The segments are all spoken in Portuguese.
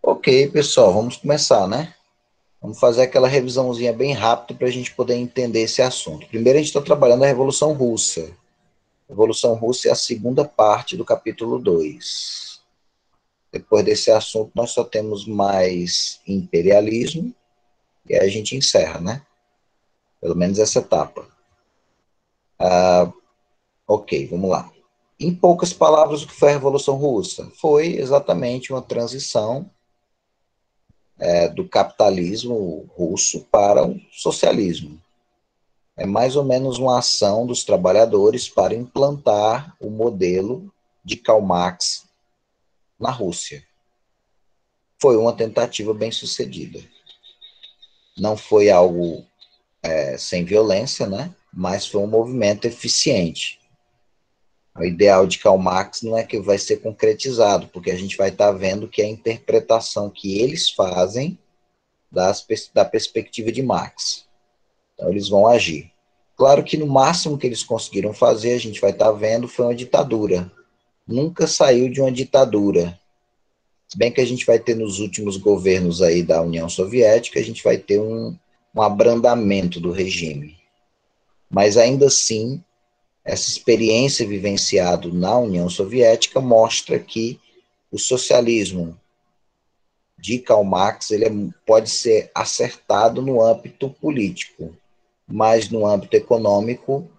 Ok, pessoal, vamos começar, né? Vamos fazer aquela revisãozinha bem rápida para a gente poder entender esse assunto. Primeiro, a gente está trabalhando a Revolução Russa. A Revolução Russa é a segunda parte do capítulo 2. Depois desse assunto, nós só temos mais imperialismo, e aí a gente encerra, né? Pelo menos essa etapa. Ok, vamos lá. Em poucas palavras, o que foi a Revolução Russa? Foi exatamente uma transição do capitalismo russo para o socialismo. É mais ou menos uma ação dos trabalhadores para implantar o modelo de Karl Marx na Rússia. Foi uma tentativa bem sucedida. Não foi algo sem violência, né? Mas foi um movimento eficiente. O ideal de Karl Marx não é que vai ser concretizado, porque a gente vai estar vendo que é a interpretação que eles fazem da perspectiva de Marx. Então, eles vão agir. Claro que no máximo que eles conseguiram fazer, a gente vai estar vendo, foi uma ditadura. Nunca saiu de uma ditadura. Se bem que a gente vai ter nos últimos governos aí da União Soviética, a gente vai ter um abrandamento do regime. Mas ainda assim, essa experiência vivenciada na União Soviética mostra que o socialismo de Karl Marx pode ser acertado no âmbito político, mas no âmbito econômico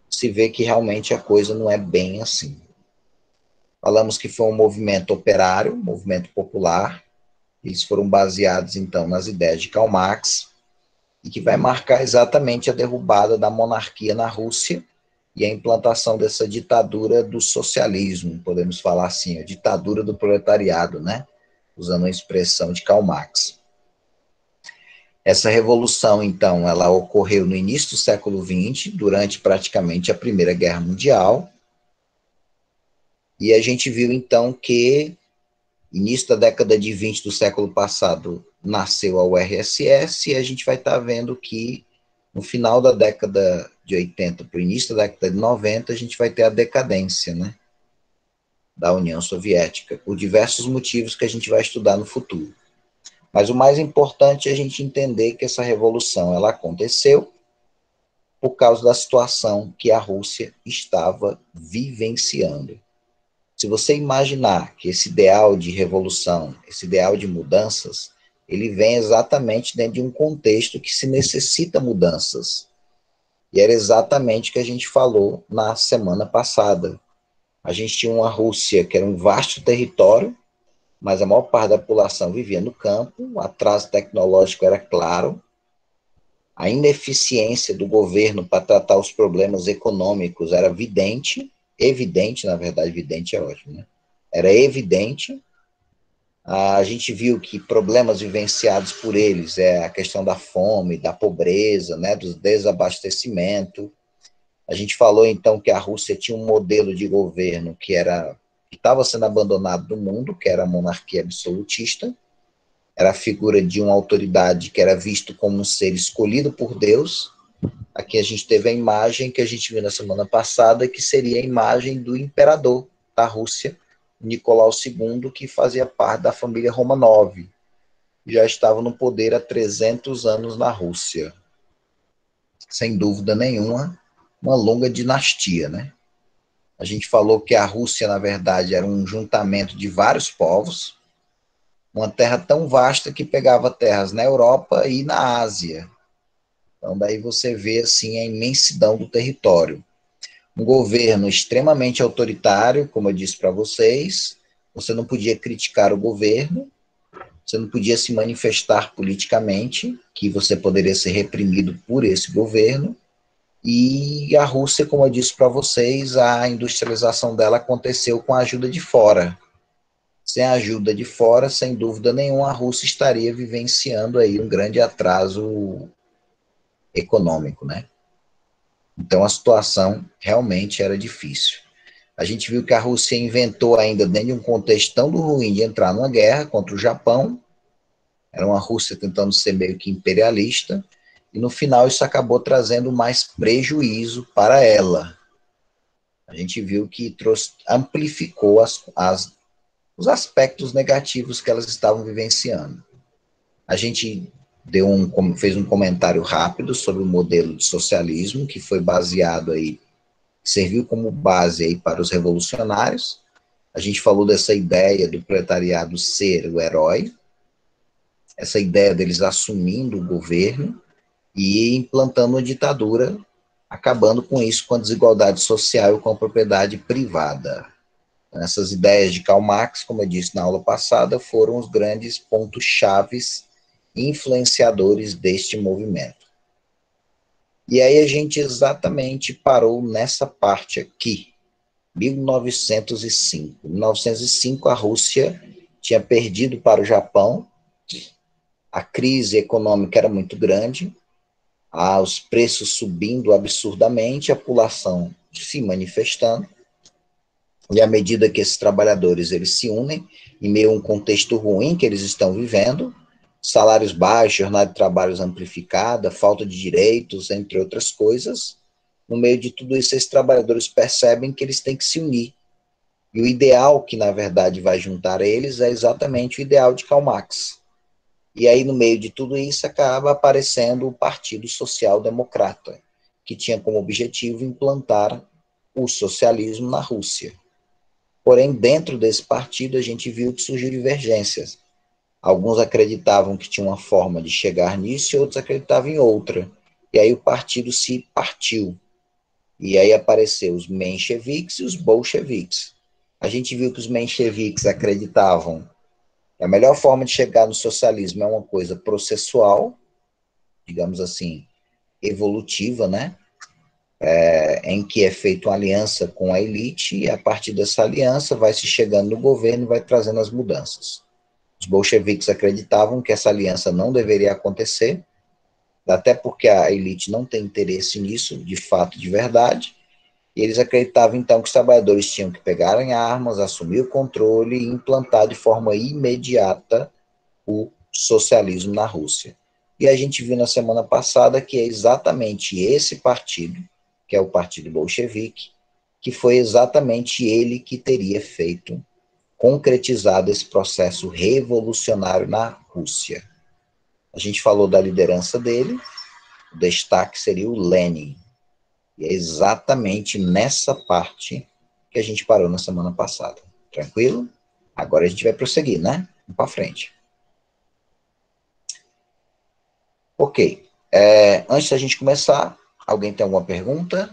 se vê que realmente a coisa não é bem assim. Falamos que foi um movimento operário, um movimento popular. Eles foram baseados, então, nas ideias de Karl Marx, e que vai marcar exatamente a derrubada da monarquia na Rússia e a implantação dessa ditadura do socialismo, podemos falar assim, a ditadura do proletariado, né? Usando a expressão de Karl Marx. Essa revolução, então, ela ocorreu no início do século XX, durante praticamente a Primeira Guerra Mundial, e a gente viu, então, que início da década de 20 do século passado nasceu a URSS, e a gente vai estar vendo que no final da década de 80 para o início da década de 90, a gente vai ter a decadência, né, da União Soviética, por diversos motivos que a gente vai estudar no futuro. Mas o mais importante é a gente entender que essa revolução ela aconteceu por causa da situação que a Rússia estava vivenciando. Se você imaginar que esse ideal de revolução, esse ideal de mudanças, ele vem exatamente dentro de um contexto que se necessita mudanças. E era exatamente o que a gente falou na semana passada. A gente tinha uma Rússia que era um vasto território, mas a maior parte da população vivia no campo, o atraso tecnológico era claro, a ineficiência do governo para tratar os problemas econômicos era evidente, na verdade, evidente é ótimo, né? Era evidente. A gente viu que problemas vivenciados por eles é a questão da fome, da pobreza, né, do desabastecimento. A gente falou então que a Rússia tinha um modelo de governo que estava sendo abandonado do mundo, que era a monarquia absolutista. Era a figura de uma autoridade que era visto como um ser escolhido por Deus. Aqui a gente teve a imagem que a gente viu na semana passada, que seria a imagem do imperador da Rússia, Nicolau II, que fazia parte da família Romanov. Já estava no poder há 300 anos na Rússia. Sem dúvida nenhuma, uma longa dinastia, né? A gente falou que a Rússia, na verdade, era um juntamento de vários povos, uma terra tão vasta que pegava terras na Europa e na Ásia. Então, daí você vê assim a imensidão do território. Um governo extremamente autoritário, como eu disse para vocês, você não podia criticar o governo, você não podia se manifestar politicamente, que você poderia ser reprimido por esse governo. E a Rússia, como eu disse para vocês, a industrialização dela aconteceu com a ajuda de fora. Sem a ajuda de fora, sem dúvida nenhuma, a Rússia estaria vivenciando aí um grande atraso econômico, né? Então a situação realmente era difícil. A gente viu que a Rússia inventou ainda, dentro de um contexto tão ruim, de entrar numa guerra contra o Japão. Era uma Rússia tentando ser meio que imperialista, e no final isso acabou trazendo mais prejuízo para ela. A gente viu que amplificou os aspectos negativos que elas estavam vivenciando. A gente fez um comentário rápido sobre o modelo de socialismo, que foi baseado aí, serviu como base aí para os revolucionários. A gente falou dessa ideia do proletariado ser o herói, essa ideia deles assumindo o governo e implantando uma ditadura, acabando com isso, com a desigualdade social e com a propriedade privada. Essas ideias de Karl Marx, como eu disse na aula passada, foram os grandes pontos chaves influenciadores deste movimento. E aí a gente exatamente parou nessa parte aqui, 1905. Em 1905, a Rússia tinha perdido para o Japão, a crise econômica era muito grande, os preços subindo absurdamente, a população se manifestando, e à medida que esses trabalhadores eles se unem, em meio a um contexto ruim que eles estão vivendo, salários baixos, jornada de trabalhos amplificada, falta de direitos, entre outras coisas, no meio de tudo isso, esses trabalhadores percebem que eles têm que se unir. E o ideal que, na verdade, vai juntar eles é exatamente o ideal de Karl Marx. E aí, no meio de tudo isso, acaba aparecendo o Partido Social Democrata, que tinha como objetivo implantar o socialismo na Rússia. Porém, dentro desse partido, a gente viu que surgiu divergências. Alguns acreditavam que tinha uma forma de chegar nisso e outros acreditavam em outra. E aí o partido se partiu. E aí apareceu os mencheviques e os bolcheviques. A gente viu que os mencheviques acreditavam que a melhor forma de chegar no socialismo é uma coisa processual, digamos assim, evolutiva, né? Em que é feita uma aliança com a elite e a partir dessa aliança vai se chegando no governo e vai trazendo as mudanças. Os bolcheviques acreditavam que essa aliança não deveria acontecer, até porque a elite não tem interesse nisso, de fato, de verdade, e eles acreditavam, então, que os trabalhadores tinham que pegar em armas, assumir o controle e implantar de forma imediata o socialismo na Rússia. E a gente viu na semana passada que é exatamente esse partido, que é o Partido Bolchevique, que foi exatamente ele que teria feito, concretizado esse processo revolucionário na Rússia. A gente falou da liderança dele, o destaque seria o Lenin. E é exatamente nessa parte que a gente parou na semana passada. Tranquilo? Agora a gente vai prosseguir, né? Vamos para frente. Ok. Antes da gente começar, alguém tem alguma pergunta?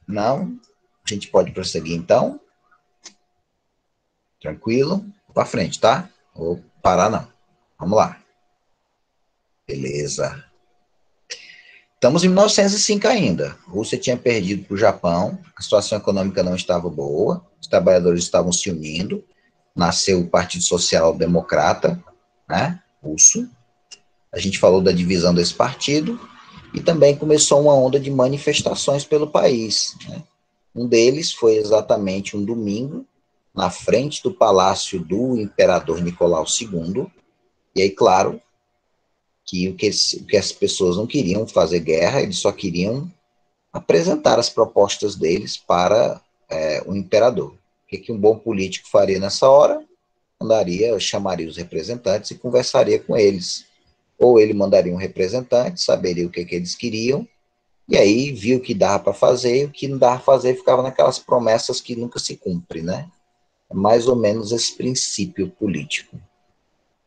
Não? A gente pode prosseguir então? Tranquilo? Para frente, tá? Vou parar não. Vamos lá. Beleza. Estamos em 1905 ainda. A Rússia tinha perdido para o Japão, a situação econômica não estava boa, os trabalhadores estavam se unindo, nasceu o Partido Social Democrata, né, russo. A gente falou da divisão desse partido e também começou uma onda de manifestações pelo país, né? Um deles foi exatamente um domingo, na frente do palácio do imperador Nicolau II, e aí, claro, que o que as pessoas não queriam fazer guerra, eles só queriam apresentar as propostas deles para o imperador. O que um bom político faria nessa hora? Chamaria os representantes e conversaria com eles. Ou ele mandaria um representante, saberia o que eles queriam, e aí viu o que dava para fazer, e o que não dava para fazer ficava naquelas promessas que nunca se cumprem, né? É mais ou menos esse princípio político.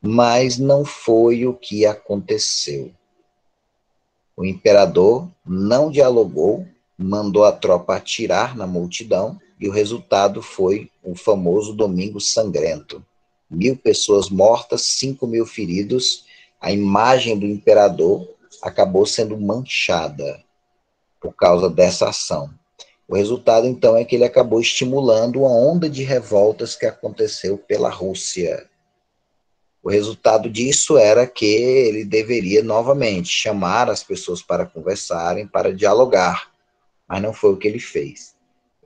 Mas não foi o que aconteceu. O imperador não dialogou, mandou a tropa atirar na multidão e o resultado foi o famoso Domingo Sangrento. 1.000 pessoas mortas, 5.000 feridos. A imagem do imperador acabou sendo manchada por causa dessa ação. O resultado, então, é que ele acabou estimulando uma onda de revoltas que aconteceu pela Rússia. O resultado disso era que ele deveria novamente chamar as pessoas para conversarem, para dialogar, mas não foi o que ele fez.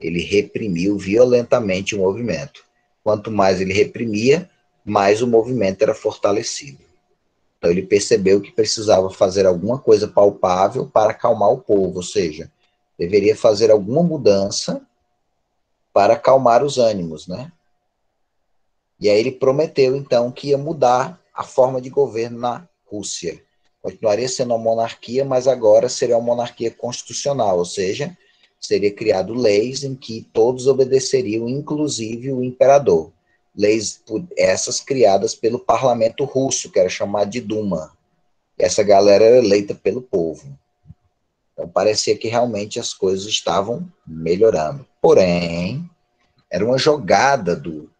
Ele reprimiu violentamente o movimento. Quanto mais ele reprimia, mais o movimento era fortalecido. Então ele percebeu que precisava fazer alguma coisa palpável para acalmar o povo, ou seja, deveria fazer alguma mudança para acalmar os ânimos, né? E aí ele prometeu, então, que ia mudar a forma de governo na Rússia. Continuaria sendo uma monarquia, mas agora seria uma monarquia constitucional, ou seja, seria criado leis em que todos obedeceriam, inclusive o imperador. Leis essas criadas pelo parlamento russo, que era chamado de Duma. Essa galera era eleita pelo povo. Então parecia que realmente as coisas estavam melhorando. Porém, era uma jogada do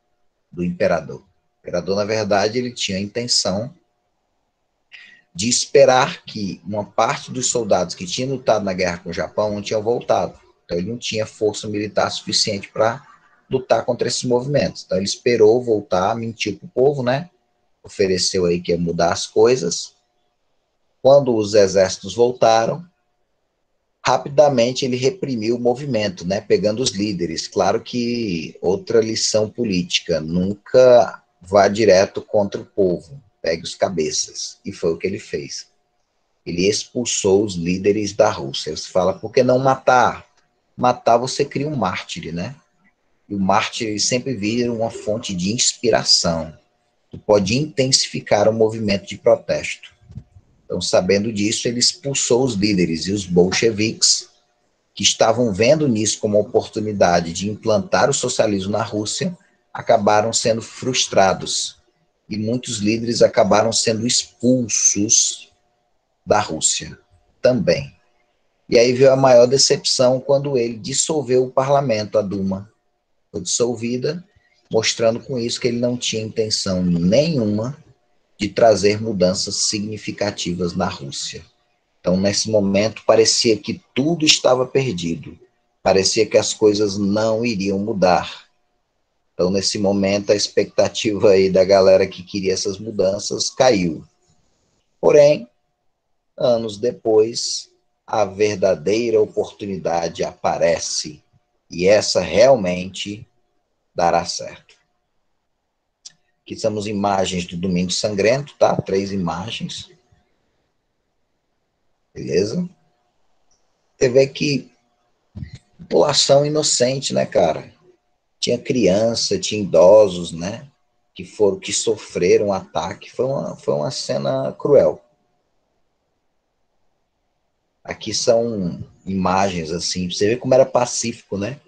imperador. O imperador, na verdade, ele tinha a intenção de esperar que uma parte dos soldados que tinham lutado na guerra com o Japão não tinham voltado. Então ele não tinha força militar suficiente para lutar contra esses movimentos. Então ele esperou voltar, mentiu para o povo, né? Ofereceu aí que ia mudar as coisas. Quando os exércitos voltaram, rapidamente ele reprimiu o movimento, né? Pegando os líderes. Claro que outra lição política, nunca vá direto contra o povo, pegue os cabeças. E foi o que ele fez. Ele expulsou os líderes da Rússia. Você fala, por que não matar? Matar você cria um mártir, né? E o mártir sempre vira uma fonte de inspiração, que pode intensificar o movimento de protesto. Então, sabendo disso, ele expulsou os líderes e os bolcheviques, que estavam vendo nisso como oportunidade de implantar o socialismo na Rússia, acabaram sendo frustrados. E muitos líderes acabaram sendo expulsos da Rússia também. E aí veio a maior decepção quando ele dissolveu o parlamento, a Duma. Foi dissolvida, mostrando com isso que ele não tinha intenção nenhuma de trazer mudanças significativas na Rússia. Então, nesse momento, parecia que tudo estava perdido. Parecia que as coisas não iriam mudar. Então, nesse momento, a expectativa aí da galera que queria essas mudanças caiu. Porém, anos depois, a verdadeira oportunidade aparece. E essa realmente dará certo. Aqui temos imagens do Domingo Sangrento, tá? 3 imagens. Beleza? Você vê que população inocente, né, cara? Tinha criança, tinha idosos, né? Que sofreram ataque. Foi uma cena cruel. Aqui são imagens assim, você vê como era pacífico, né?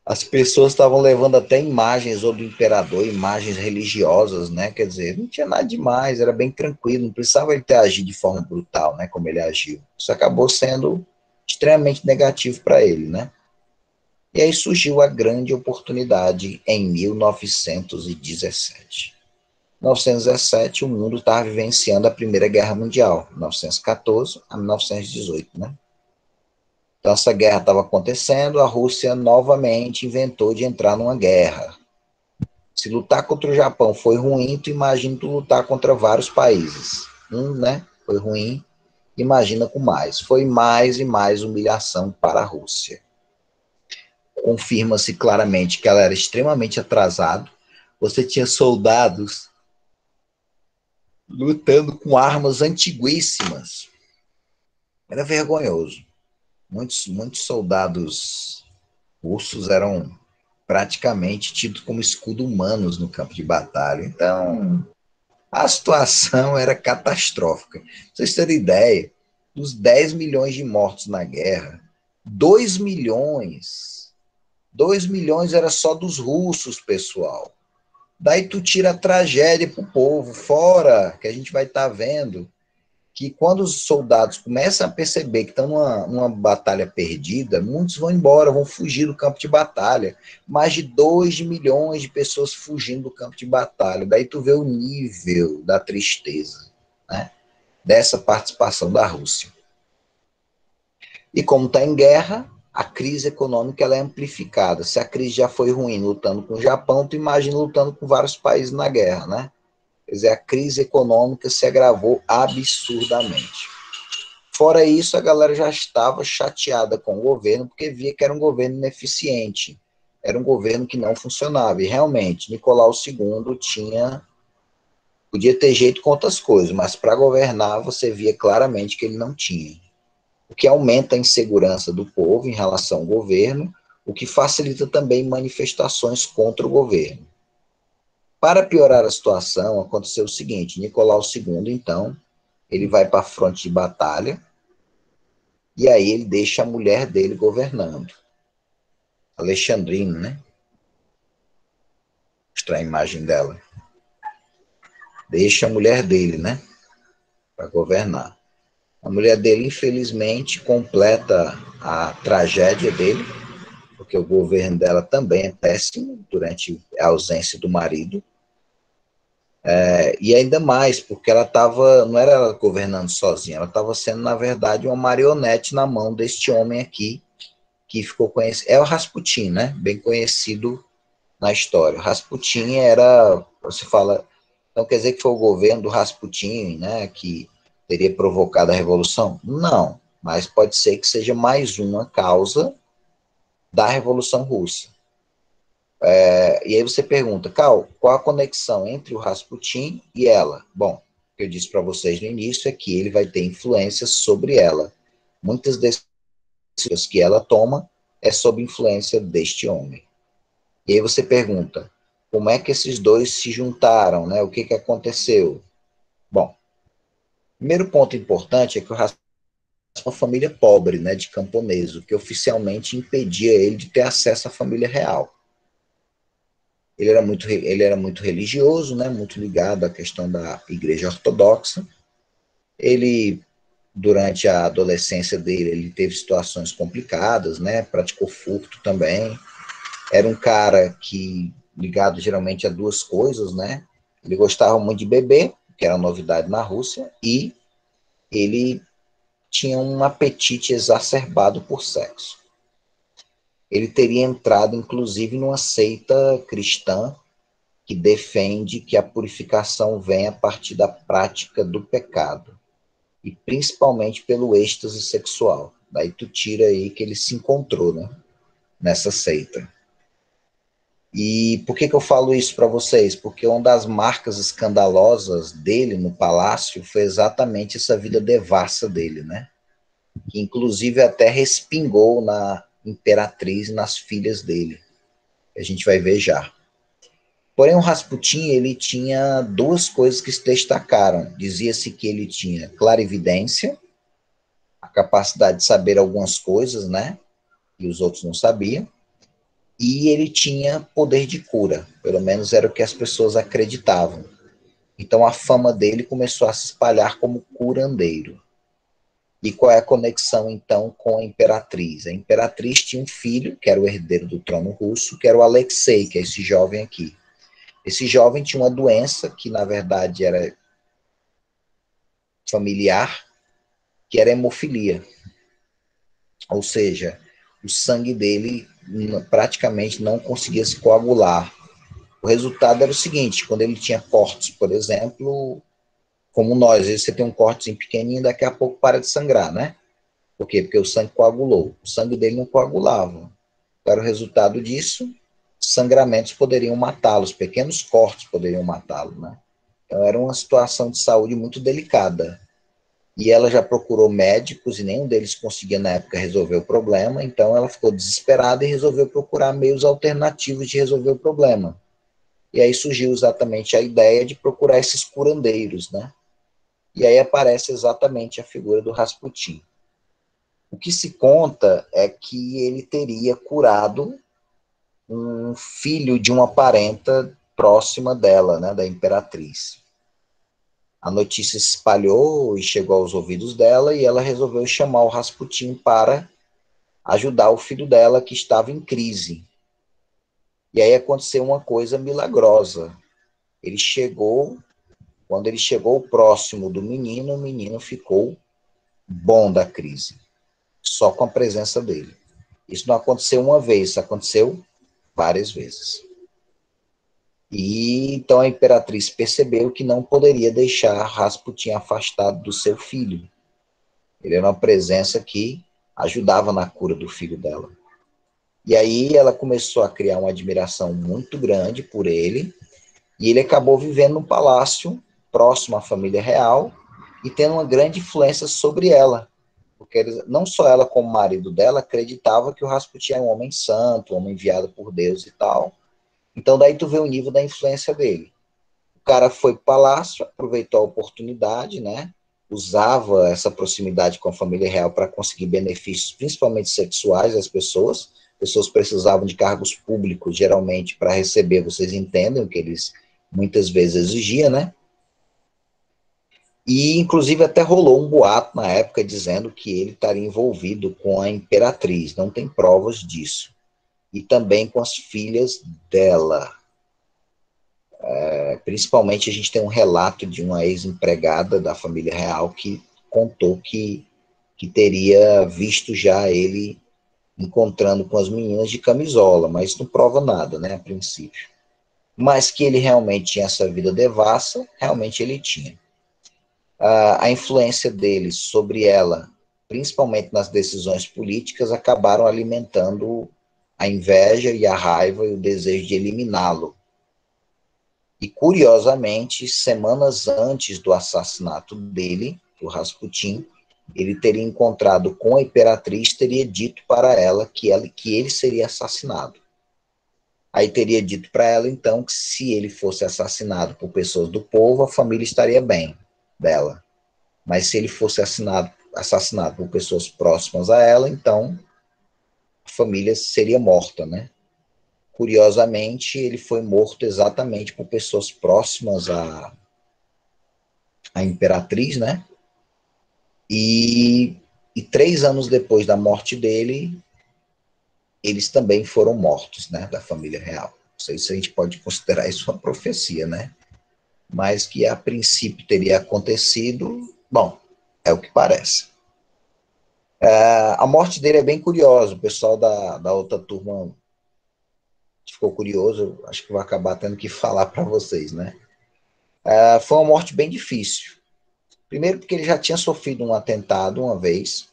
As pessoas estavam levando até imagens ou do imperador, imagens religiosas, né? Quer dizer, não tinha nada demais, era bem tranquilo, não precisava ele ter agido de forma brutal, né? Como ele agiu. Isso acabou sendo extremamente negativo para ele, né? E aí surgiu a grande oportunidade em 1917. Em 1917, o mundo estava vivenciando a Primeira Guerra Mundial, 1914 a 1918, né? Então, essa guerra estava acontecendo, a Rússia novamente inventou de entrar numa guerra. Se lutar contra o Japão foi ruim, tu imagina tu lutar contra vários países. Né? Foi ruim, imagina com mais. Foi mais e mais humilhação para a Rússia. Confirma-se claramente que ela era extremamente atrasada. Você tinha soldados lutando com armas antiguíssimas. Era vergonhoso. Muitos soldados russos eram praticamente tidos como escudo humanos no campo de batalha. Então, a situação era catastrófica. Pra vocês terem ideia, dos 10 milhões de mortos na guerra, 2 milhões era só dos russos, pessoal. Daí tu tira a tragédia pro povo, fora que a gente vai estar vendo que quando os soldados começam a perceber que estão numa batalha perdida, muitos vão embora, vão fugir do campo de batalha. Mais de 2 milhões de pessoas fugindo do campo de batalha. Daí tu vê o nível da tristeza, né, dessa participação da Rússia. E como está em guerra, a crise econômica ela é amplificada. Se a crise já foi ruim lutando com o Japão, tu imagina lutando com vários países na guerra, né? Quer dizer, a crise econômica se agravou absurdamente. Fora isso, a galera já estava chateada com o governo, porque via que era um governo ineficiente, era um governo que não funcionava. E realmente, Nicolau II podia ter jeito com outras coisas, mas para governar você via claramente que ele não tinha. O que aumenta a insegurança do povo em relação ao governo, o que facilita também manifestações contra o governo. Para piorar a situação, aconteceu o seguinte: Nicolau II, então, ele vai para a fronte de batalha, e aí ele deixa a mulher dele governando. Alexandrine, né? Vou mostrar a imagem dela. Deixa a mulher dele, né? Para governar. A mulher dele, infelizmente, completa a tragédia dele, porque o governo dela também é péssimo durante a ausência do marido. E ainda mais, porque ela estava, não era ela governando sozinha, ela estava sendo, na verdade, uma marionete na mão deste homem aqui, que ficou conhecido. É o Rasputin, né? Bem conhecido na história. O Rasputin era, você fala, então quer dizer que foi o governo do Rasputin, né, que teria provocado a revolução? Não, mas pode ser que seja mais uma causa da Revolução Russa. E aí você pergunta, Cal, qual a conexão entre o Rasputin e ela? Bom, o que eu disse para vocês no início é que ele vai ter influência sobre ela. Muitas decisões que ela toma é sob influência deste homem. E aí você pergunta, como é que esses dois se juntaram, né? O que aconteceu? Bom, primeiro ponto importante é que o Rasputin é uma família pobre, né, de camponês, o que oficialmente impedia ele de ter acesso à família real. Ele era muito religioso, né, muito ligado à questão da igreja ortodoxa. Ele, durante a adolescência dele, ele teve situações complicadas, né, praticou furto também. Era um cara que, ligado geralmente a duas coisas, né, ele gostava muito de beber, que era novidade na Rússia, e ele tinha um apetite exacerbado por sexo. Ele teria entrado, inclusive, numa seita cristã que defende que a purificação vem a partir da prática do pecado, e principalmente pelo êxtase sexual. Daí tu tira aí que ele se encontrou, né, nessa seita. E por que eu falo isso para vocês? Porque uma das marcas escandalosas dele no palácio foi exatamente essa vida devassa dele, né? Que inclusive até respingou na imperatriz e nas filhas dele. A gente vai ver já. Porém, o Rasputin, ele tinha duas coisas que se destacaram. Dizia-se que ele tinha clarividência, a capacidade de saber algumas coisas, né? E os outros não sabiam. E ele tinha poder de cura, pelo menos era o que as pessoas acreditavam. Então a fama dele começou a se espalhar como curandeiro. E qual é a conexão então com a imperatriz? A imperatriz tinha um filho, que era o herdeiro do trono russo, que era o Alexei, que é esse jovem aqui. Esse jovem tinha uma doença que na verdade era familiar, que era hemofilia. Ou seja, o sangue dele praticamente não conseguia se coagular. O resultado era o seguinte: quando ele tinha cortes, por exemplo, como nós, às vezes você tem um cortezinho pequenininho, daqui a pouco para de sangrar, né? Por quê? Porque o sangue coagulou. O sangue dele não coagulava. Qual era o resultado disso? Sangramentos poderiam matá-los, pequenos cortes poderiam matá-lo, né? Então era uma situação de saúde muito delicada. E ela já procurou médicos e nenhum deles conseguia na época resolver o problema, então ela ficou desesperada e resolveu procurar meios alternativos de resolver o problema. E aí surgiu exatamente a ideia de procurar esses curandeiros, né? E aí aparece exatamente a figura do Rasputin. O que se conta é que ele teria curado um filho de uma parenta próxima dela, né, da imperatriz. A notícia se espalhou e chegou aos ouvidos dela e ela resolveu chamar o Rasputin para ajudar o filho dela que estava em crise. E aí aconteceu uma coisa milagrosa. Ele chegou, quando ele chegou próximo do menino, o menino ficou bom da crise, só com a presença dele. Isso não aconteceu uma vez, isso aconteceu várias vezes. E então a imperatriz percebeu que não poderia deixar Rasputin afastado do seu filho. Ele era uma presença que ajudava na cura do filho dela. E aí ela começou a criar uma admiração muito grande por ele, e ele acabou vivendo num palácio próximo à família real e tendo uma grande influência sobre ela. Porque não só ela, como o marido dela, acreditava que o Rasputin era um homem santo, um homem enviado por Deus e tal. Então daí tu vê o nível da influência dele. cara foi para o palácio, aproveitou a oportunidade, né? Usava essa proximidade com a família real para conseguir benefícios, principalmente sexuais, às pessoas. Pessoas precisavam de cargos públicos, geralmente, para receber, vocês entendem o que eles muitas vezes exigiam, né? E, inclusive, até rolou um boato na época dizendo que ele estaria envolvido com a imperatriz. Não tem provas disso. E também com as filhas dela. Principalmente, a gente tem um relato de uma ex-empregada da família real que contou que teria visto já ele encontrando com as meninas de camisola, mas não prova nada, né, a princípio. Mas que ele realmente tinha essa vida devassa, realmente ele tinha. A influência dele sobre ela, principalmente nas decisões políticas, acabaram alimentando a inveja e a raiva e o desejo de eliminá-lo. E, curiosamente, semanas antes do assassinato dele, o Rasputin, ele teria encontrado com a imperatriz, teria dito para ela que ele seria assassinado. Aí teria dito para ela, então, que se ele fosse assassinado por pessoas do povo, a família estaria bem dela. Mas se ele fosse assassinado por pessoas próximas a ela, então a família seria morta, né? Curiosamente, ele foi morto exatamente por pessoas próximas à imperatriz, né? E 3 anos depois da morte dele, eles também foram mortos, né? Da família real. Não sei se a gente pode considerar isso uma profecia, né? Mas que a princípio teria acontecido, bom, é o que parece. A morte dele é bem curiosa, o pessoal da outra turma ficou curioso, acho que vou acabar tendo que falar para vocês, né? Foi uma morte bem difícil. Primeiro porque ele já tinha sofrido um atentado uma vez,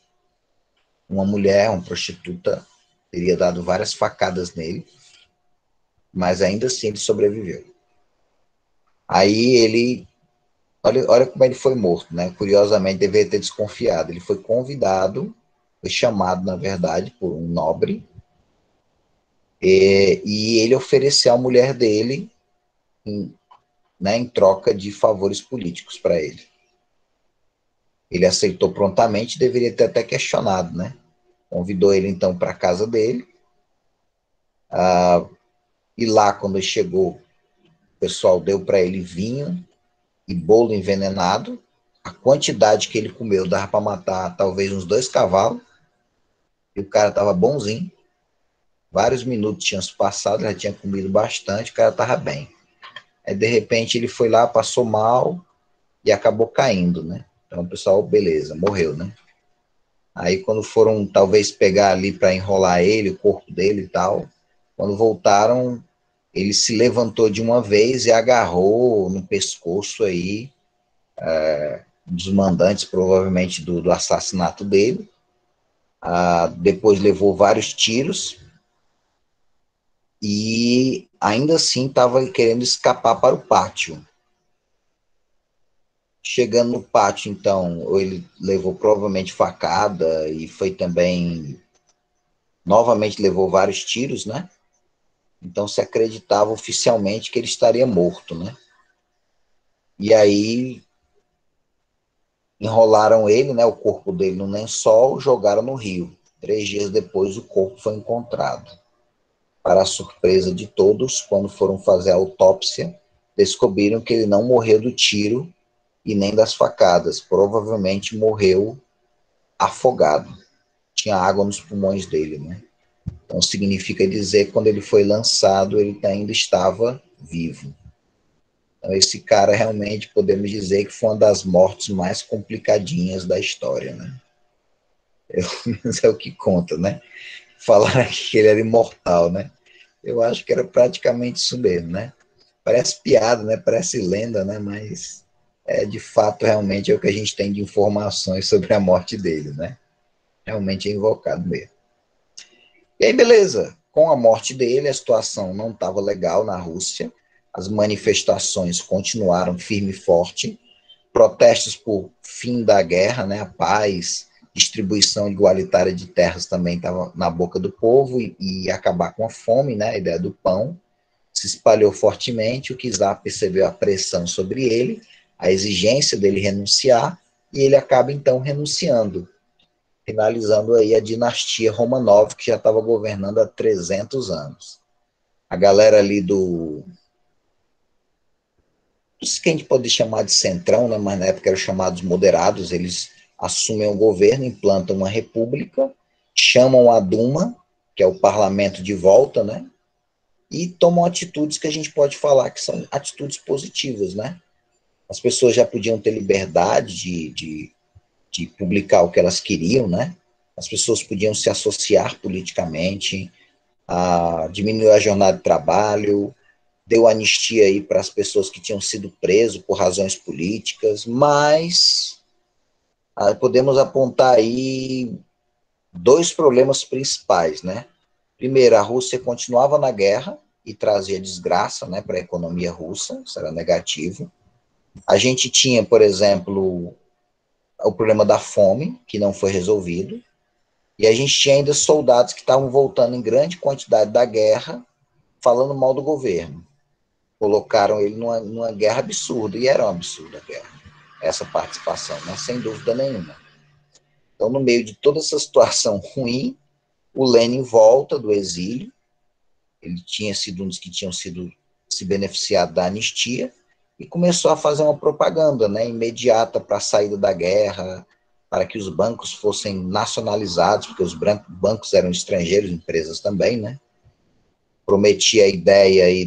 uma mulher, uma prostituta, teria dado várias facadas nele, mas ainda assim ele sobreviveu. Aí ele, olha como ele foi morto, né? Curiosamente, deveria ter desconfiado. Ele foi convidado, foi chamado, na verdade, por um nobre, e ele ofereceu a mulher dele em troca de favores políticos para ele. Ele aceitou prontamente, deveria ter até questionado, né? Convidou ele então para a casa dele, e lá, quando ele chegou, o pessoal deu para ele vinho e bolo envenenado. A quantidade que ele comeu dava para matar talvez uns 2 cavalos, e o cara estava bonzinho. Vários minutos tinham se passado, já tinha comido bastante, o cara estava bem. Aí, de repente, ele foi lá, passou mal e acabou caindo, né? Então, o pessoal, beleza, morreu, né? Aí, quando foram, talvez, pegar ali para enrolar ele, o corpo dele e tal, quando voltaram, ele se levantou de uma vez e agarrou no pescoço aí um dos mandantes, provavelmente, do assassinato dele. Depois levou vários tiros e ainda assim estava querendo escapar para o pátio. Chegando no pátio, então, ele levou provavelmente facada e foi também, novamente levou vários tiros, né? Então se acreditava oficialmente que ele estaria morto, né? E aí enrolaram ele, né, o corpo dele no lençol, jogaram no rio. 3 dias depois o corpo foi encontrado. Para a surpresa de todos, quando foram fazer a autópsia, descobriram que ele não morreu do tiro e nem das facadas. Provavelmente morreu afogado. Tinha água nos pulmões dele, né? Então significa dizer que quando ele foi lançado, ele ainda estava vivo. Então esse cara realmente podemos dizer que foi uma das mortes mais complicadinhas da história, né? É o que conta, né? Falar que ele era imortal, né? Eu acho que era praticamente isso mesmo, né? Parece piada, né? Parece lenda, né? Mas de fato realmente é o que a gente tem de informações sobre a morte dele, né? Realmente é invocado mesmo. E aí, beleza. Com a morte dele, a situação não estava legal na Rússia. As manifestações continuaram firme e forte. Protestos por fim da guerra, né, a paz, distribuição igualitária de terras também estava na boca do povo e acabar com a fome, né, a ideia do pão. se espalhou fortemente, o czar percebeu a pressão sobre ele, a exigência dele renunciar, e ele acaba então renunciando, finalizando aí a dinastia Romanov, que já estava governando há 300 anos. A galera ali dos que a gente pode chamar de centrão, né, mas na época eram chamados moderados, eles assumem o governo, implantam uma república, chamam a Duma, que é o parlamento de volta, né, e tomam atitudes que a gente pode falar que são atitudes positivas, né. As pessoas já podiam ter liberdade de publicar o que elas queriam, né, as pessoas podiam se associar politicamente, diminuir a jornada de trabalho, deu anistia aí para as pessoas que tinham sido presas por razões políticas, mas podemos apontar aí dois problemas principais, né? Primeiro, a Rússia continuava na guerra e trazia desgraça, né, para a economia russa, isso era negativo. A gente tinha, por exemplo, o problema da fome, que não foi resolvido, e a gente tinha ainda soldados que estavam voltando em grande quantidade da guerra, falando mal do governo. Colocaram ele numa guerra absurda, e era um absurdo a guerra, essa participação, né, sem dúvida nenhuma. Então, no meio de toda essa situação ruim, o Lenin volta do exílio, ele tinha sido um dos que tinham sido se beneficiado da anistia, e começou a fazer uma propaganda, né, imediata para a saída da guerra, para que os bancos fossem nacionalizados, porque os bancos eram estrangeiros, empresas também, né, prometia a ideia aí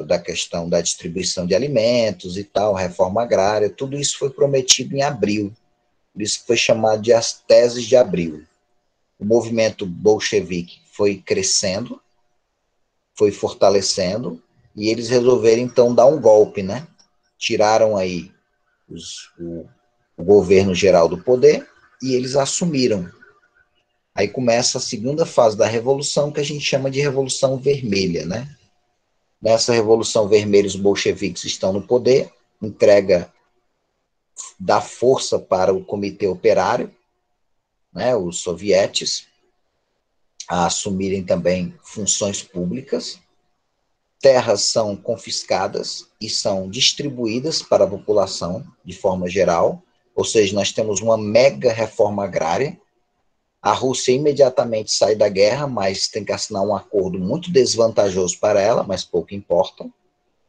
da questão da distribuição de alimentos e tal, reforma agrária, tudo isso foi prometido em abril, por isso foi chamado de as teses de abril. O movimento bolchevique foi crescendo, foi fortalecendo, e eles resolveram então dar um golpe, né? Tiraram aí o governo geral do poder e eles assumiram. Aí começa a segunda fase da revolução, que a gente chama de Revolução Vermelha, né? Nessa Revolução Vermelha, os bolcheviques estão no poder, dá força para o Comitê Operário, né, os sovietes, a assumirem também funções públicas, terras são confiscadas e são distribuídas para a população de forma geral, ou seja, nós temos uma mega reforma agrária. A Rússia imediatamente sai da guerra, mas tem que assinar um acordo muito desvantajoso para ela, mas pouco importa,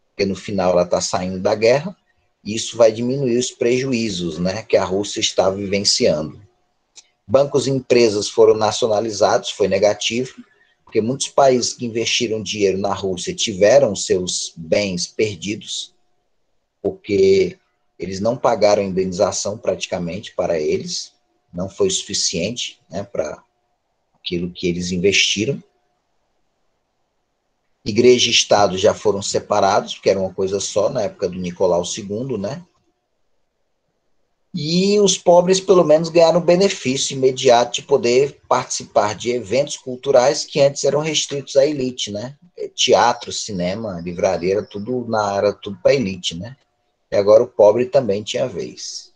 porque no final ela está saindo da guerra, e isso vai diminuir os prejuízos, né, que a Rússia está vivenciando. Bancos e empresas foram nacionalizados, foi negativo, porque muitos países que investiram dinheiro na Rússia tiveram seus bens perdidos, porque eles não pagaram indenização praticamente para eles, não foi suficiente, né, para aquilo que eles investiram. Igreja e Estado já foram separados, porque era uma coisa só na época do Nicolau II, né? E os pobres, pelo menos, ganharam o benefício imediato de poder participar de eventos culturais que antes eram restritos à elite, né? Teatro, cinema, livraria, era tudo para a elite, né? E agora o pobre também tinha vez.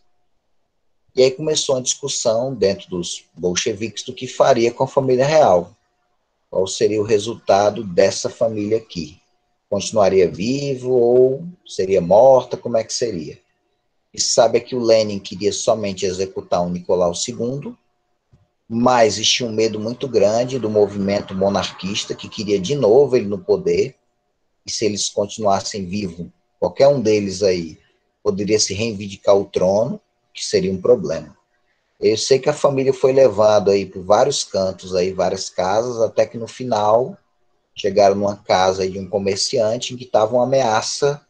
E aí começou uma discussão dentro dos bolcheviques do que faria com a família real. Qual seria o resultado dessa família aqui? Continuaria vivo ou seria morta? Como é que seria? E sabe que o Lenin queria somente executar o Nicolau II, mas existia um medo muito grande do movimento monarquista, que queria de novo ele no poder, e se eles continuassem vivos, qualquer um deles aí poderia se reivindicar o trono, que seria um problema. Eu sei que a família foi levada aí por vários cantos, aí, várias casas, até que no final chegaram numa casa aí de um comerciante em que estava uma ameaça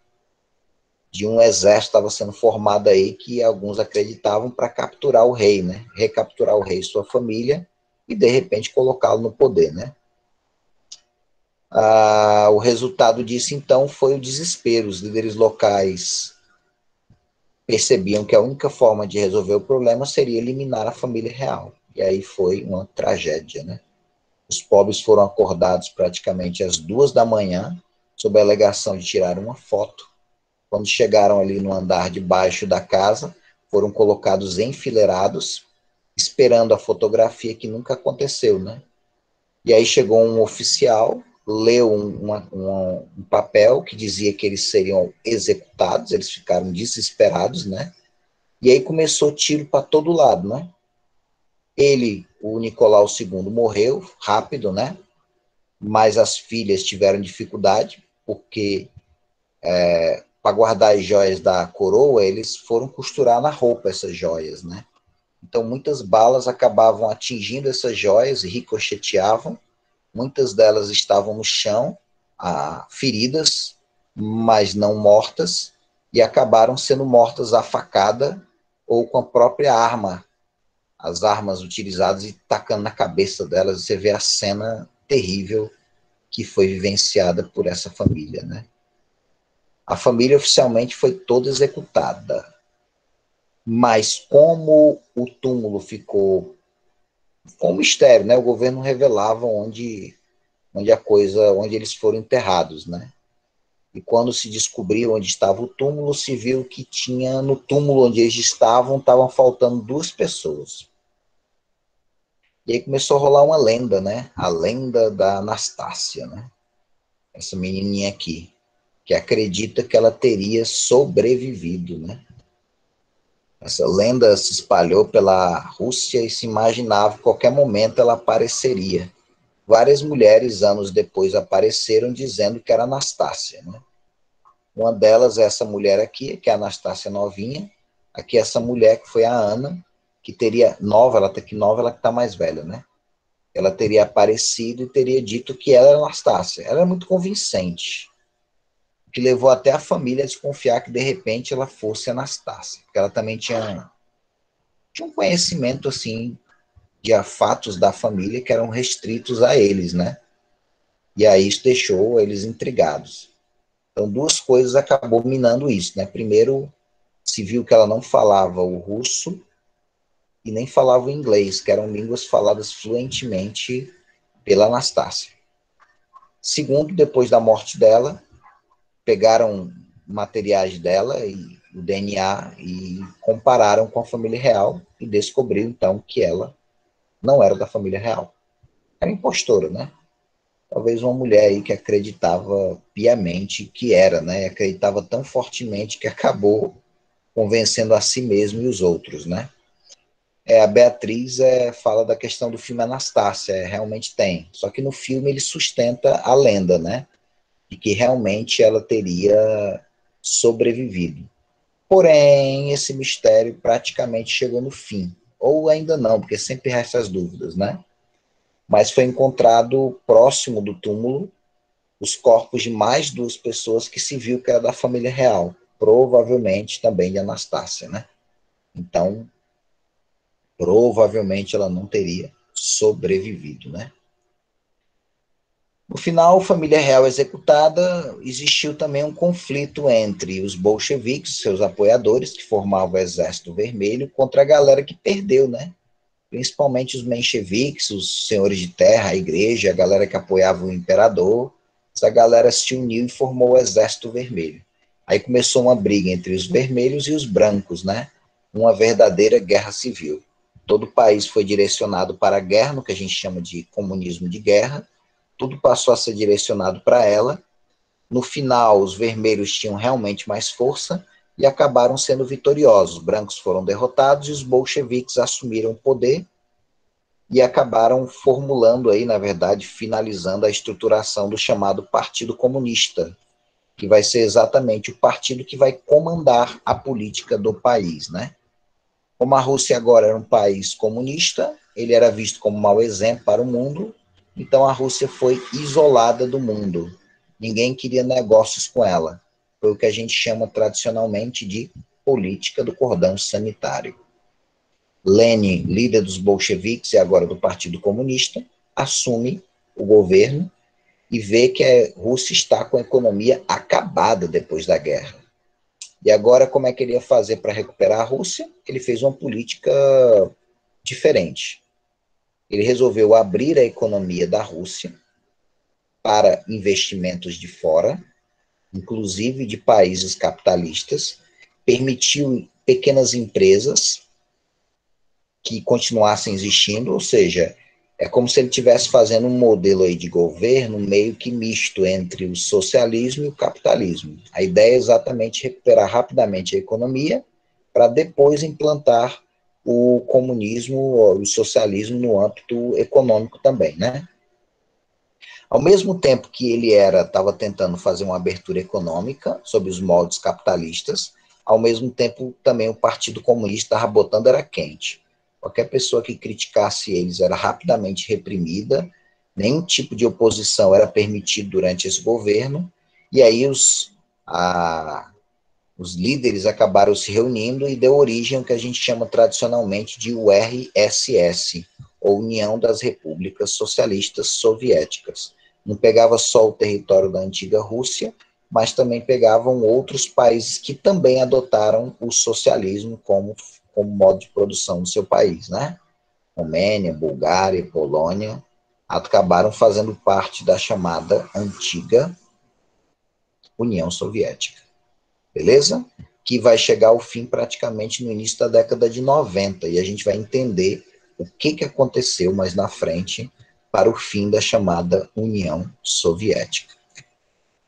de um exército estava sendo formado aí que alguns acreditavam para capturar o rei, né? Recapturar o rei e sua família e de repente colocá-lo no poder, né? O resultado disso então foi o desespero. Os líderes locais percebiam que a única forma de resolver o problema seria eliminar a família real. E aí foi uma tragédia, né? Os pobres foram acordados praticamente às 2 da manhã, sob a alegação de tirar uma foto. Quando chegaram ali no andar de baixo da casa, foram colocados enfileirados, esperando a fotografia que nunca aconteceu, né? E aí chegou um oficial leu um papel que dizia que eles seriam executados, eles ficaram desesperados, né? E aí começou tiro para todo lado, né? Ele, o Nicolau II, morreu rápido, né? Mas as filhas tiveram dificuldade, porque para guardar as joias da coroa, eles foram costurar na roupa essas joias, né? Então, muitas balas acabavam atingindo essas joias e ricocheteavam. Muitas delas estavam no chão, feridas, mas não mortas, e acabaram sendo mortas à facada ou com a própria arma, as armas utilizadas e tacando na cabeça delas. Você vê a cena terrível que foi vivenciada por essa família, né? A família oficialmente foi toda executada, mas como o túmulo ficou com um mistério, né? O governo revelava onde eles foram enterrados, né? E quando se descobriu onde estava o túmulo, se viu que tinha no túmulo onde eles estavam faltando 2 pessoas. E aí começou a rolar uma lenda, né? A lenda da Anastácia, né? Essa menininha aqui, que acredita que ela teria sobrevivido, né? Essa lenda se espalhou pela Rússia e se imaginava que a qualquer momento ela apareceria. Várias mulheres, anos depois, apareceram dizendo que era Anastácia, né? Uma delas é essa mulher aqui, que é a Anastácia novinha. Aqui essa mulher que foi a Ana, que teria nova, ela tá aqui nova, ela que está mais velha, né? Ela teria aparecido e teria dito que ela era Anastácia. Ela é muito convincente, que levou até a família a desconfiar que de repente ela fosse Anastácia, porque ela também tinha um conhecimento assim de fatos da família que eram restritos a eles, né? E aí isso deixou eles intrigados. Então, 2 coisas acabou minando isso, né? Primeiro, se viu que ela não falava o russo e nem falava o inglês, que eram línguas faladas fluentemente pela Anastácia. Segundo, depois da morte dela, pegaram materiais dela e o DNA e compararam com a família real e descobriram, então, que ela não era da família real. Era impostora, né? Talvez uma mulher aí que acreditava piamente que era, né? Acreditava tão fortemente que acabou convencendo a si mesmo e os outros, né? A Beatriz fala da questão do filme Anastácia, realmente tem. Só que no filme ele sustenta a lenda, né? De que realmente ela teria sobrevivido. Porém, esse mistério praticamente chegou no fim. Ou ainda não, porque sempre resta as dúvidas, né? Mas foi encontrado próximo do túmulo os corpos de mais 2 pessoas que se viu que era da família real, provavelmente também de Anastácia, né? Então, provavelmente ela não teria sobrevivido, né? No final, família real executada, existiu também um conflito entre os bolcheviques, seus apoiadores, que formavam o Exército Vermelho, contra a galera que perdeu, né? Principalmente os mencheviques, os senhores de terra, a igreja, a galera que apoiava o imperador. Essa galera se uniu e formou o Exército Vermelho. Aí começou uma briga entre os vermelhos e os brancos, né? Uma verdadeira guerra civil. Todo o país foi direcionado para a guerra, no que a gente chama de comunismo de guerra. Tudo passou a ser direcionado para ela. No final, os vermelhos tinham realmente mais força e acabaram sendo vitoriosos. Os brancos foram derrotados e os bolcheviques assumiram o poder e acabaram formulando aí, na verdade, finalizando a estruturação do chamado Partido Comunista, que vai ser exatamente o partido que vai comandar a política do país, né? Como a Rússia agora era um país comunista, ele era visto como um mau exemplo para o mundo, então a Rússia foi isolada do mundo. Ninguém queria negócios com ela. Foi o que a gente chama tradicionalmente de política do cordão sanitário. Lenin, líder dos bolcheviques e agora do Partido Comunista, assume o governo e vê que a Rússia está com a economia acabada depois da guerra. E agora, como é que ele ia fazer para recuperar a Rússia? Ele fez uma política diferente. Ele resolveu abrir a economia da Rússia para investimentos de fora, inclusive de países capitalistas, permitiu pequenas empresas que continuassem existindo, ou seja, É como se ele estivesse fazendo um modelo aí de governo meio que misto entre o socialismo e o capitalismo. A ideia é exatamente recuperar rapidamente a economia para depois implantar o comunismo, o socialismo no âmbito econômico também, né? Ao mesmo tempo que ele estava tentando fazer uma abertura econômica sob os moldes capitalistas, ao mesmo tempo também o Partido Comunista estava botando era quente. Qualquer pessoa que criticasse eles era rapidamente reprimida, nenhum tipo de oposição era permitido durante esse governo, e aí os líderes acabaram se reunindo e deu origem ao que a gente chama tradicionalmente de URSS, ou União das Repúblicas Socialistas Soviéticas. Não pegava só o território da antiga Rússia, mas também pegavam outros países que também adotaram o socialismo como modo de produção do seu país, né? Romênia, Bulgária, Polônia, acabaram fazendo parte da chamada antiga União Soviética. Beleza? Que vai chegar ao fim praticamente no início da década de 90, e a gente vai entender o que aconteceu mais na frente para o fim da chamada União Soviética.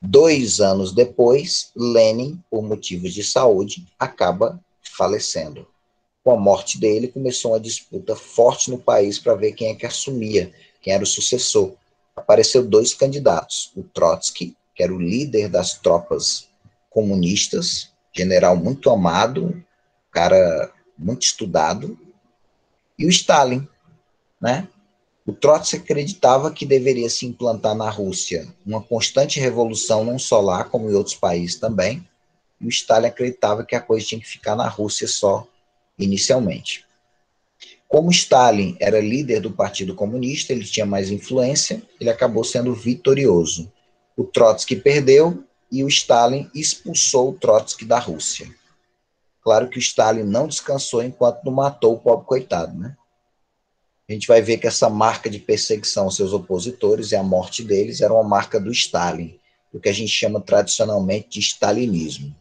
2 anos depois, Lenin, por motivos de saúde, acaba falecendo. Com a morte dele, começou uma disputa forte no país para ver quem é que assumia, quem era o sucessor. Apareceu 2 candidatos, o Trotsky, que era o líder das tropas comunistas, general muito amado, cara muito estudado, e o Stalin, né? O Trotsky acreditava que deveria se implantar na Rússia uma constante revolução, não só lá, como em outros países também, e o Stalin acreditava que a coisa tinha que ficar na Rússia só, inicialmente. Como Stalin era líder do Partido Comunista, ele tinha mais influência, ele acabou sendo vitorioso. O Trotsky perdeu e o Stalin expulsou o Trotsky da Rússia. Claro que o Stalin não descansou enquanto não matou o pobre coitado, né? A gente vai ver que essa marca de perseguição aos seus opositores e a morte deles era uma marca do Stalin, o que a gente chama tradicionalmente de stalinismo.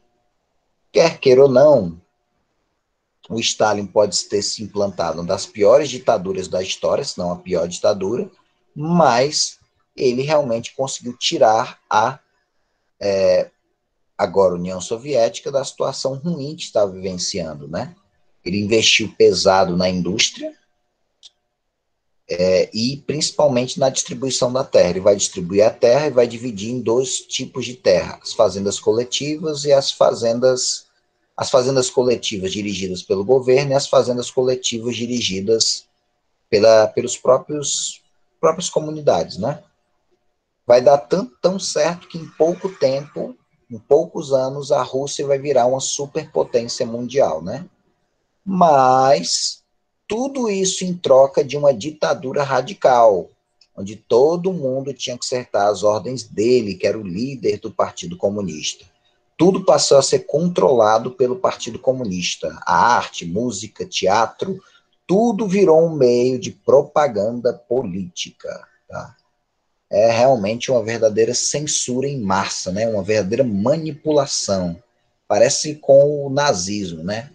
Quer queira ou não, o Stalin pode ter se implantado uma das piores ditaduras da história, se não a pior ditadura, mas ele realmente conseguiu tirar agora União Soviética da situação ruim que estava vivenciando, né? Ele investiu pesado na indústria e principalmente na distribuição da terra. Ele vai distribuir a terra e vai dividir em 2 tipos de terra, as fazendas coletivas e as fazendas coletivas dirigidas pelo governo e as fazendas coletivas dirigidas pelos próprias comunidades, né? Vai dar tão certo que em pouco tempo, em poucos anos, a Rússia vai virar uma superpotência mundial, né? Mas tudo isso em troca de uma ditadura radical, onde todo mundo tinha que acertar as ordens dele, que era o líder do Partido Comunista. Tudo passou a ser controlado pelo Partido Comunista. A arte, música, teatro, tudo virou um meio de propaganda política. Tá? É realmente uma verdadeira censura em massa, né? Uma verdadeira manipulação. Parece com o nazismo, né?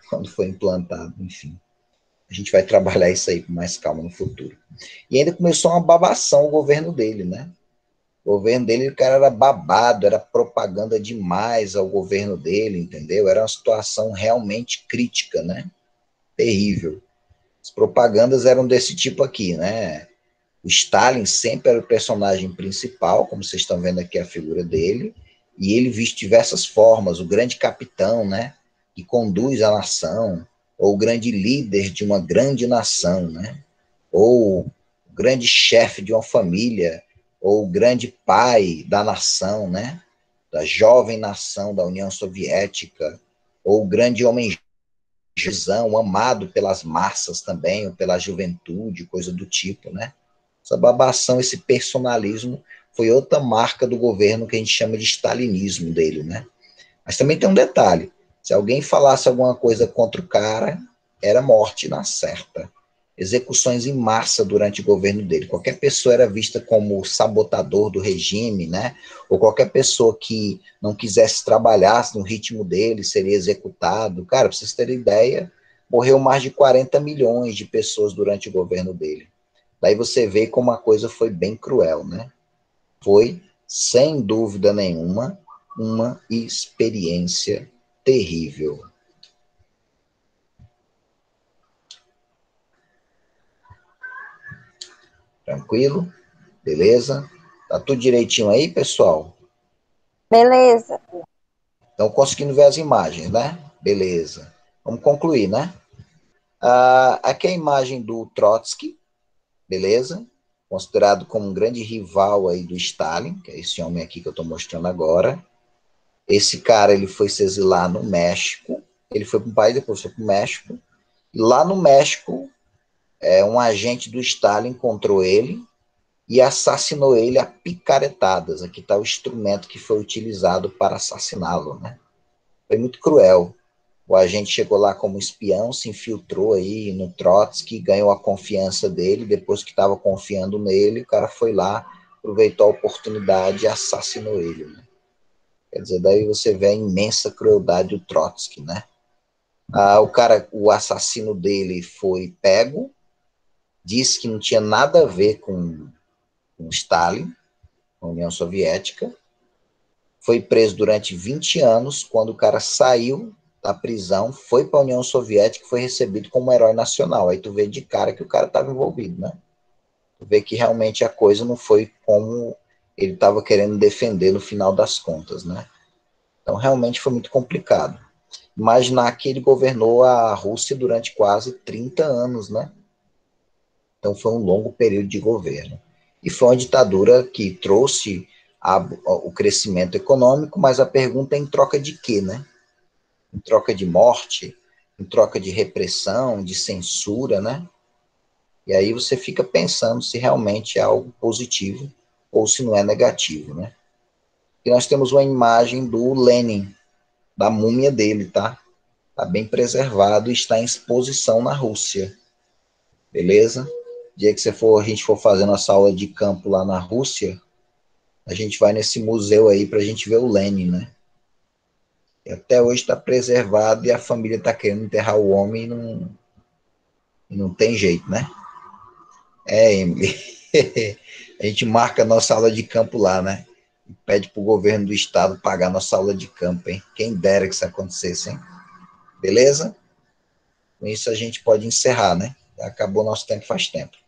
Quando foi implantado, enfim. A gente vai trabalhar isso aí com mais calma no futuro. E ainda começou uma babação o governo dele, né? O governo dele, o cara era babado, era propaganda demais ao governo dele, entendeu? Era uma situação realmente crítica, né? Terrível. As propagandas eram desse tipo aqui, né? O Stalin sempre era o personagem principal, como vocês estão vendo aqui a figura dele, e ele visto de diversas formas, o grande capitão, né? Que conduz a nação, ou o grande líder de uma grande nação, né? Ou o grande chefe de uma família, ou o grande pai da nação, né? Da jovem nação da União Soviética, ou o grande homem amado pelas massas também, ou pela juventude, coisa do tipo, né? Essa babação, esse personalismo foi outra marca do governo que a gente chama de stalinismo dele, né? Mas também tem um detalhe, se alguém falasse alguma coisa contra o cara, era morte na certa. Execuções em massa durante o governo dele. Qualquer pessoa era vista como sabotador do regime, né? Ou qualquer pessoa que não quisesse trabalhar no ritmo dele seria executado. Cara, para vocês terem ideia, morreu mais de 40 milhões de pessoas durante o governo dele. Daí você vê como a coisa foi bem cruel, né? Foi, sem dúvida nenhuma, uma experiência terrível. Tranquilo? Beleza? Tá tudo direitinho aí, pessoal? Beleza. Estão conseguindo ver as imagens, né? Beleza. Vamos concluir, né? Aqui é a imagem do Trotsky, beleza? Considerado como um grande rival aí do Stalin, que é esse homem aqui que eu estou mostrando agora. Esse cara, ele foi se exilar no México. Ele foi para um país, depois foi para o México. E lá no México, um agente do Stalin encontrou ele e assassinou ele a picaretadas. Aqui está o instrumento que foi utilizado para assassiná-lo, né? Foi muito cruel. O agente chegou lá como espião, se infiltrou aí no Trotsky, ganhou a confiança dele. Depois que estava confiando nele, o cara foi lá, aproveitou a oportunidade e assassinou ele, né? Quer dizer, daí você vê a imensa crueldade do Trotsky, né? O assassino dele foi pego, disse que não tinha nada a ver com Stalin, com a União Soviética. Foi preso durante 20 anos. Quando o cara saiu da prisão, foi para a União Soviética e foi recebido como um herói nacional. Aí tu vê de cara que o cara estava envolvido, né? Tu vê que realmente a coisa não foi como ele estava querendo defender no final das contas, né? Então realmente foi muito complicado. Imaginar que ele governou a Rússia durante quase 30 anos, né? Então foi um longo período de governo. E foi uma ditadura que trouxe o crescimento econômico, mas a pergunta é em troca de quê, né? Em troca de morte, em troca de repressão, de censura, né? E aí você fica pensando se realmente é algo positivo ou se não é negativo, né? E nós temos uma imagem do Lenin, da múmia dele, tá? Está bem preservado e está em exposição na Rússia, beleza? Dia que a gente for fazer nossa aula de campo lá na Rússia, a gente vai nesse museu aí para a gente ver o Lenin, né? E até hoje está preservado e a família está querendo enterrar o homem e não tem jeito, né? Emily. A gente marca a nossa aula de campo lá, né? E pede para o governo do estado pagar nossa aula de campo, hein? Quem dera que isso acontecesse, hein? Beleza? Com isso a gente pode encerrar, né? Acabou nosso tempo faz tempo.